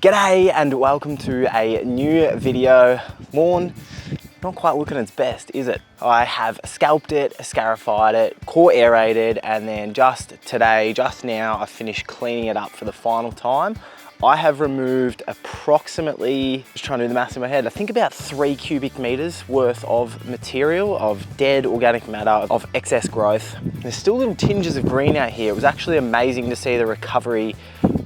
G'day and welcome to a new video. Lawn, not quite looking its best, is it? I have scalped it, scarified it, core aerated, and then just now, I finished cleaning it up for the final time. I have removed approximately, just trying to do the maths in my head, I think about 3 cubic meters worth of material, of dead organic matter, of excess growth. There's still little tinges of green out here. It was actually amazing to see the recovery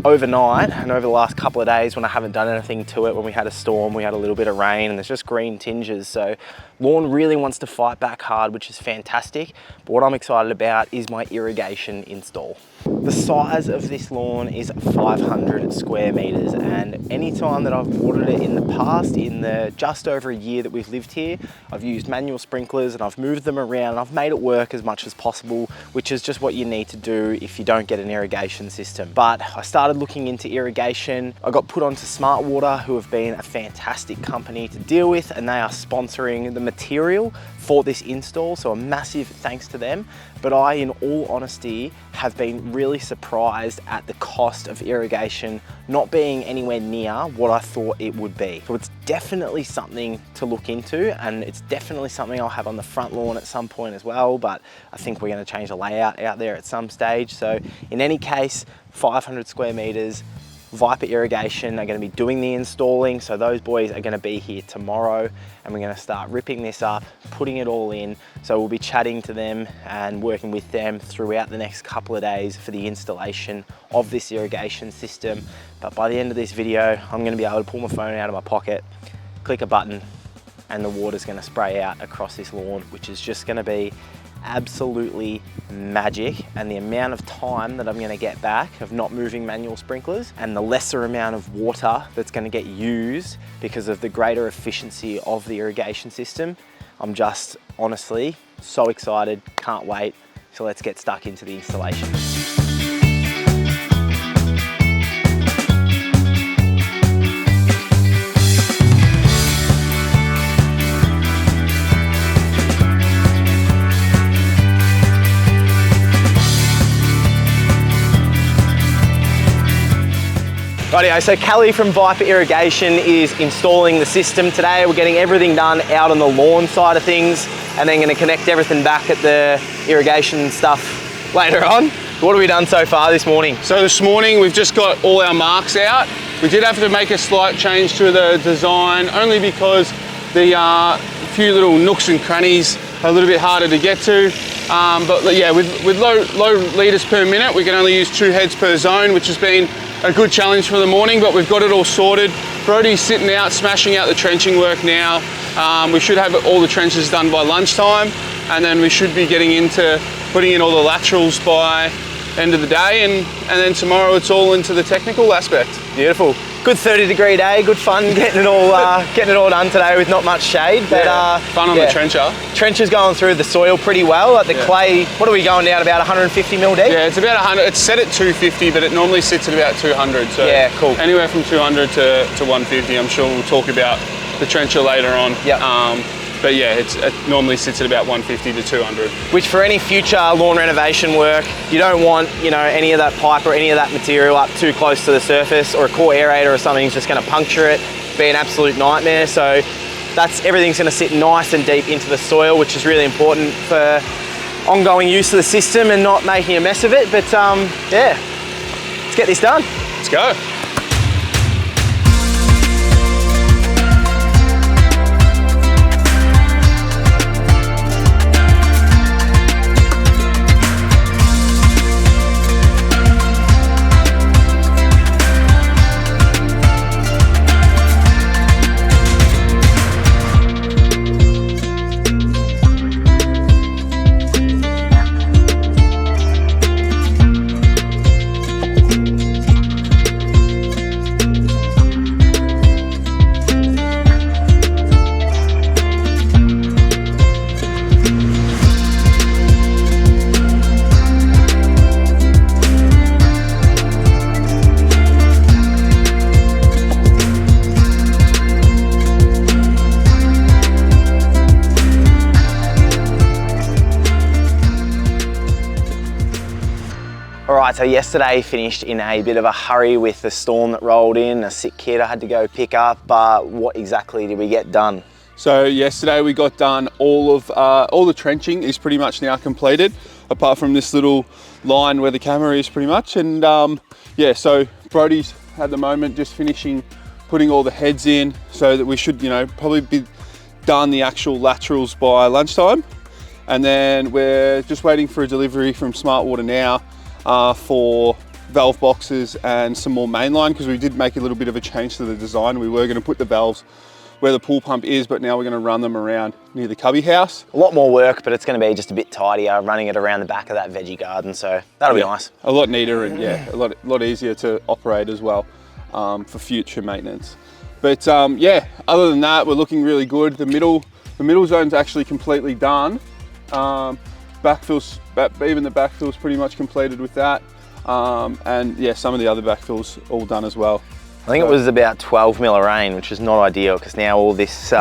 overnight and over the last couple of days when I haven't done anything to it. When we had a storm, we had a little bit of rain, and there's just green tinges. So lawn really wants to fight back hard, which is fantastic. But what I'm excited about is my irrigation install. The size of this lawn is 500 square meters, and anytime that I've watered it in the past, in the just over a year that we've lived here, I've used manual sprinklers and I've moved them around and I've made it work as much as possible, which is just what you need to do if you don't get an irrigation system. But I started looking into irrigation. I got put onto Smart Water, who have been a fantastic company to deal with, and they are sponsoring the material for this install, so a massive thanks to them. But I, in all honesty, have been really surprised at the cost of irrigation not being anywhere near what I thought it would be. So it's definitely something to look into, and it's definitely something I'll have on the front lawn at some point as well, but I think we're gonna change the layout out there at some stage. So in any case, 500 square meters, Viper Irrigation are going to be doing the installing, so those boys are going to be here tomorrow, and we're going to start ripping this up, putting it all in. So we'll be chatting to them and working with them throughout the next couple of days for the installation of this irrigation system. But by the end of this video, I'm going to be able to pull my phone out of my pocket, click a button, and the water's going to spray out across this lawn, which is just going to be absolutely magic. And the amount of time that I'm going to get back of not moving manual sprinklers, and the lesser amount of water that's going to get used because of the greater efficiency of the irrigation system, I'm just honestly so excited, can't wait. So let's get stuck into the installation. Rightio, so Callie from Viper Irrigation is installing the system today. We're getting everything done out on the lawn side of things, and then going to connect everything back at the irrigation stuff later on. What have we done so far this morning? So this morning we've just got all our marks out. We did have to make a slight change to the design, only because the few little nooks and crannies are a little bit harder to get to. But yeah, with low litres per minute, we can only use 2 heads per zone, which has been a good challenge for the morning, but we've got it all sorted. Brody's sitting out, smashing out the trenching work now. We should have all the trenches done by lunchtime, and then we should be getting into putting in all the laterals by end of the day, and then tomorrow it's all into the technical aspect. Beautiful. Good 30-degree day, good fun getting it all done today with not much shade. But fun on the trencher. Trencher's going through the soil pretty well. Like the clay, what are we going down, about 150 mil deep? Yeah, it's about 100. It's set at 250, but it normally sits at about 200. So yeah, cool. Anywhere from 200 to 150. I'm sure we'll talk about the trencher later on. Yeah. But yeah, it normally sits at about 150 to 200. Which, for any future lawn renovation work, you don't want, any of that pipe or any of that material up too close to the surface, or a core aerator or something's just going to puncture it, be an absolute nightmare. So everything's going to sit nice and deep into the soil, which is really important for ongoing use of the system and not making a mess of it. But yeah, let's get this done. Let's go. Right, so yesterday finished in a bit of a hurry with the storm that rolled in, a sick kid I had to go pick up, but what exactly did we get done? So yesterday we got done all the trenching is pretty much now completed, apart from this little line where the camera is pretty much. And yeah, so Brody's at the moment just finishing putting all the heads in, so that we should, you know, probably be done the actual laterals by lunchtime. And then we're just waiting for a delivery from Smart Water now for valve boxes and some more mainline, because we did make a little bit of a change to the design. We were going to put the valves where the pool pump is, but now we're going to run them around near the cubby house. A lot more work, but it's going to be just a bit tidier, running it around the back of that veggie garden, so that'll be nice. A lot neater and yeah, a lot easier to operate as well for future maintenance. But yeah, other than that, we're looking really good. The middle zone's actually completely done. Backfill's, even the backfill's pretty much completed with that. And yeah, some of the other backfills all done as well. I think it was about 12 mil of rain, which is not ideal, because now all this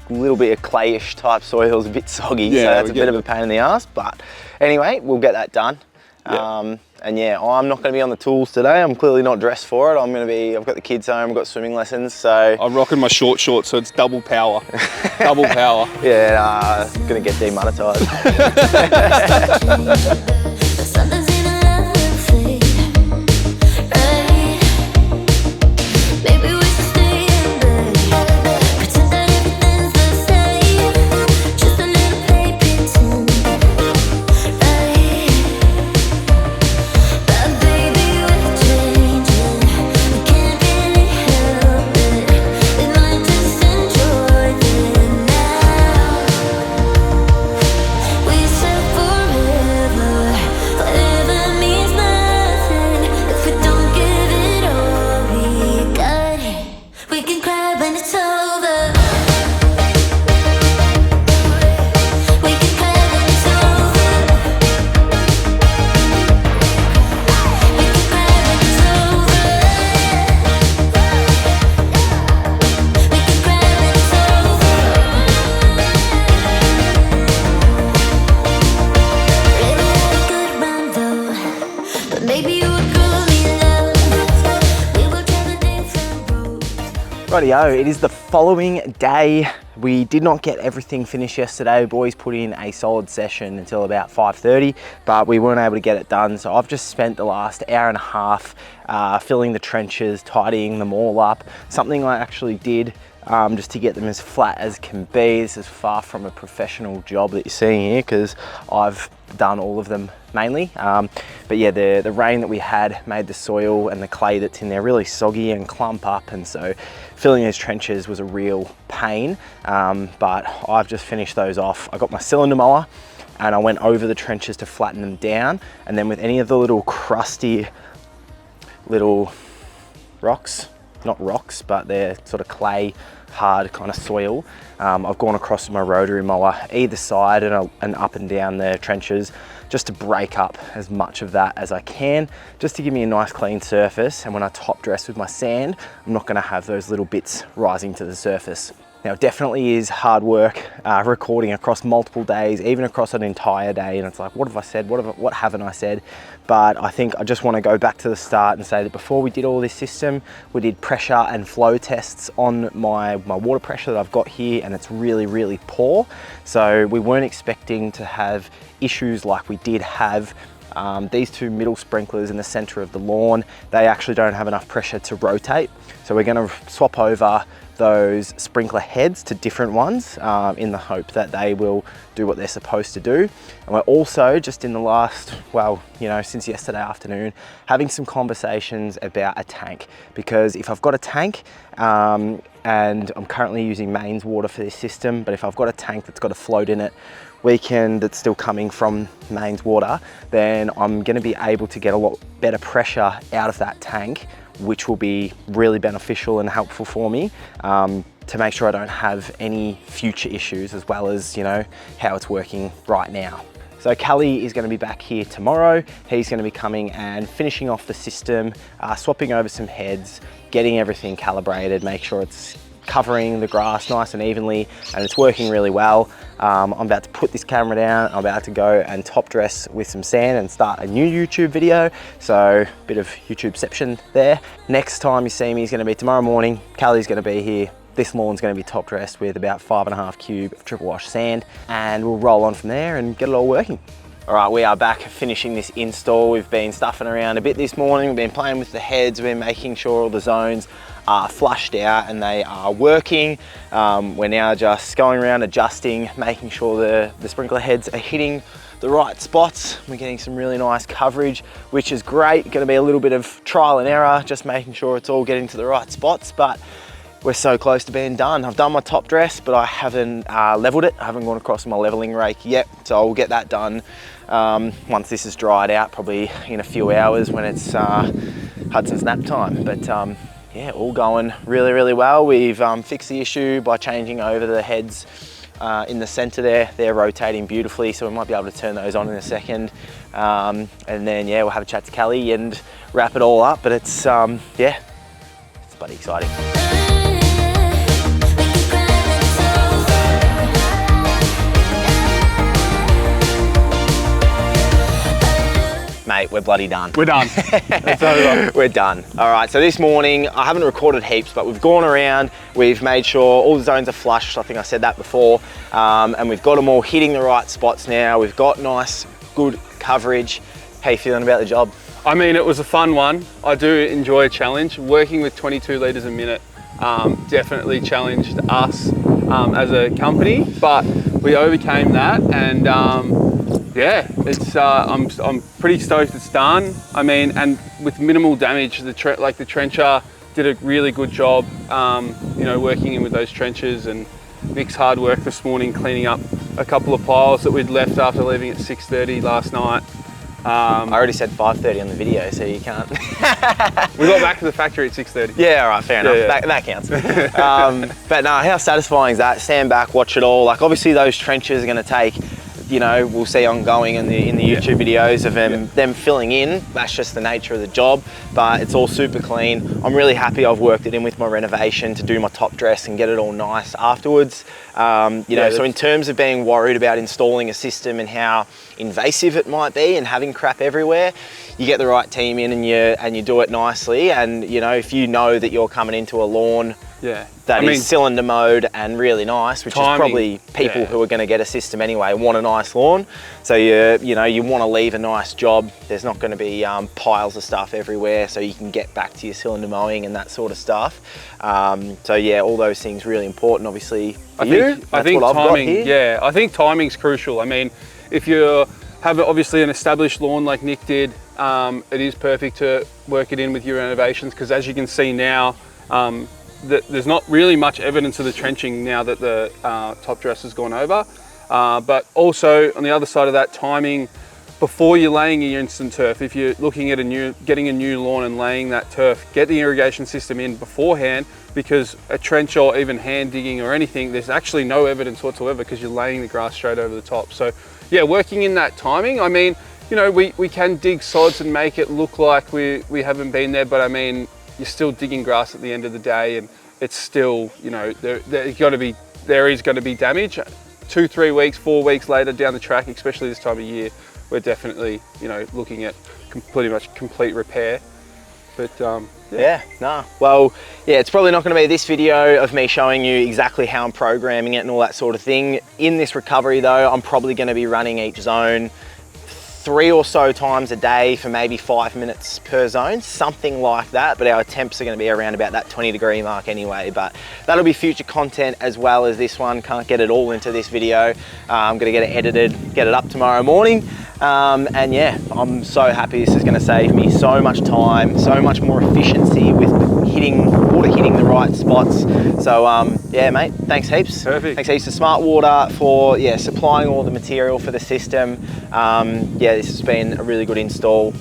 little bit of clayish type soil is a bit soggy, so that's a bit of a pain in the ass. But anyway, we'll get that done. Yeah. And yeah, I'm not going to be on the tools today. I'm clearly not dressed for it. I've got the kids home, I've got swimming lessons, so. I'm rocking my short shorts, so it's double power. Double power. Yeah, going to get demonetised. Rightio, it is the following day. We did not get everything finished yesterday. Boys put in a solid session until about 5:30, but we weren't able to get it done. So I've just spent the last hour and a half filling the trenches, tidying them all up. Something I actually did just to get them as flat as can be. This is far from a professional job that you're seeing here, because I've done all of them mainly. But yeah, the rain that we had made the soil and the clay that's in there really soggy and clump up, and so filling these trenches was a real pain. But I've just finished those off. I got my cylinder mower and I went over the trenches to flatten them down, and then with any of the little crusty little rocks, not rocks, but they're sort of clay, hard kind of soil, I've gone across with my rotary mower either side and up and down the trenches, just to break up as much of that as I can, just to give me a nice clean surface. And when I top dress with my sand, I'm not going to have those little bits rising to the surface. Now, it definitely is hard work recording across multiple days, even across an entire day. And it's like, what have I said? What haven't I said? But I think I just want to go back to the start and say that before we did all this system, we did pressure and flow tests on my water pressure that I've got here, and it's really, really poor. So we weren't expecting to have issues like we did have. These two middle sprinklers in the center of the lawn, they actually don't have enough pressure to rotate. So we're going to swap over those sprinkler heads to different ones in the hope that they will do what they're supposed to do. And we're also just in the last, well, you know, since yesterday afternoon, having some conversations about a tank, because if I've got a tank and I'm currently using mains water for this system, but if I've got a tank that's got a float in it that's still coming from mains water, then I'm going to be able to get a lot better pressure out of that tank, which will be really beneficial and helpful for me to make sure I don't have any future issues, as well as, you know, how it's working right now. So Callie is going to be back here tomorrow. He's going to be coming and finishing off the system, swapping over some heads, getting everything calibrated, make sure it's covering the grass nice and evenly, and it's working really well. I'm about to put this camera down. I'm about to go and top dress with some sand and start a new YouTube video. So a bit of YouTubeception there. Next time you see me is going to be tomorrow morning. Callie's going to be here. This lawn's going to be top dressed with about 5.5 cube of triple wash sand, and we'll roll on from there and get it all working. All right, we are back finishing this install. We've been stuffing around a bit this morning. We've been playing with the heads. We've been making sure all the zones are flushed out and they are working. We're now just going around adjusting, making sure the sprinkler heads are hitting the right spots. We're getting some really nice coverage, which is great. Going to be a little bit of trial and error, just making sure it's all getting to the right spots, but we're so close to being done. I've done my top dress, but I haven't leveled it. I haven't gone across my leveling rake yet, so I'll get that done once this is dried out, probably in a few hours when it's Hudson's nap time. But yeah, all going really, really well. We've fixed the issue by changing over the heads in the center there. They're rotating beautifully, so we might be able to turn those on in a second. And then yeah, we'll have a chat to Callie and wrap it all up. But it's yeah, it's bloody exciting. Mate, we're bloody done. We're done. It's over. We're done. All right, so this morning, I haven't recorded heaps, but we've gone around, we've made sure all the zones are flushed. I think I said that before. And we've got them all hitting the right spots now. We've got nice, good coverage. How you feeling about the job? I mean, it was a fun one. I do enjoy a challenge. Working with 22 litres a minute definitely challenged us as a company, but we overcame that, and yeah, it's I'm pretty stoked it's done. I mean, and with minimal damage, the trencher did a really good job, you know, working in with those trenches, and Nick's hard work this morning cleaning up a couple of piles that we'd left after leaving at 6:30 last night. I already said 5:30 on the video, so you can't. We got back to the factory at 6:30. Yeah, all right, fair enough. Yeah. That counts. But no, how satisfying is that? Stand back, watch it all. Like, obviously those trenches are going to take, you know, we'll see ongoing in the YouTube videos of them filling in. That's just the nature of the job, but it's all super clean. I'm really happy I've worked it in with my renovation to do my top dress and get it all nice afterwards. You know, so in terms of being worried about installing a system and how invasive it might be and having crap everywhere, you get the right team in and you do it nicely. And you know, if you know that you're coming into a lawn that is cylinder mode and really nice, which timing, is probably people who are going to get a system anyway, want a nice lawn. So you know, you want to leave a nice job. There's not going to be piles of stuff everywhere, so you can get back to your cylinder mowing and that sort of stuff. So yeah, all those things really important, obviously. I think timing. Yeah, I think timing's crucial. I mean, if you have obviously an established lawn like Nick did, it is perfect to work it in with your renovations, because as you can see now, there's not really much evidence of the trenching now that the top dress has gone over. But also on the other side of that, timing before you're laying your instant turf. If you're looking at getting a new lawn and laying that turf, get the irrigation system in beforehand, because a trench or even hand digging or anything, there's actually no evidence whatsoever because you're laying the grass straight over the top. So yeah, working in that timing. I mean, you know, we can dig sods and make it look like we haven't been there, but I mean, you're still digging grass at the end of the day, and it's still, you know, there is going to be damage. 2, 3 weeks, 4 weeks later down the track, especially this time of year, we're definitely, you know, looking at pretty much complete repair. But well, yeah, it's probably not going to be this video of me showing you exactly how I'm programming it and all that sort of thing. In this recovery though, I'm probably going to be running each zone 3 or so times a day for maybe 5 minutes per zone, something like that. But our temps are going to be around about that 20-degree mark anyway. But that'll be future content as well as this one. Can't get it all into this video. I'm going to get it edited, get it up tomorrow morning. And yeah, I'm so happy. This is going to save me so much time, so much more efficiency with water hitting the right spots. So yeah, mate, thanks heaps. Perfect. Thanks heaps to Smart Water for supplying all the material for the system. Yeah, this has been a really good install.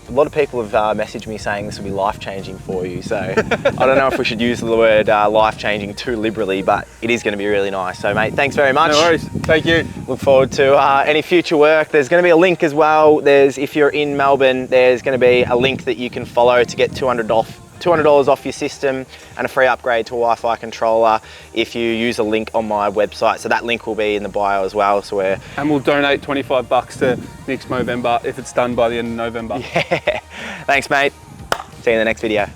A lot of people have messaged me saying this will be life-changing for you, so I don't know if we should use the word life-changing too liberally, but it is going to be really nice. So mate, thanks very much. No worries, thank you. Look forward to any future work. There's going to be a link as well. If you're in Melbourne, there's going to be a link that you can follow to get $200 $200 off your system and a free upgrade to a Wi-Fi controller if you use a link on my website. So that link will be in the bio as well. So and we'll donate 25 bucks to next Movember if it's done by the end of November. Yeah. Thanks, mate. See you in the next video.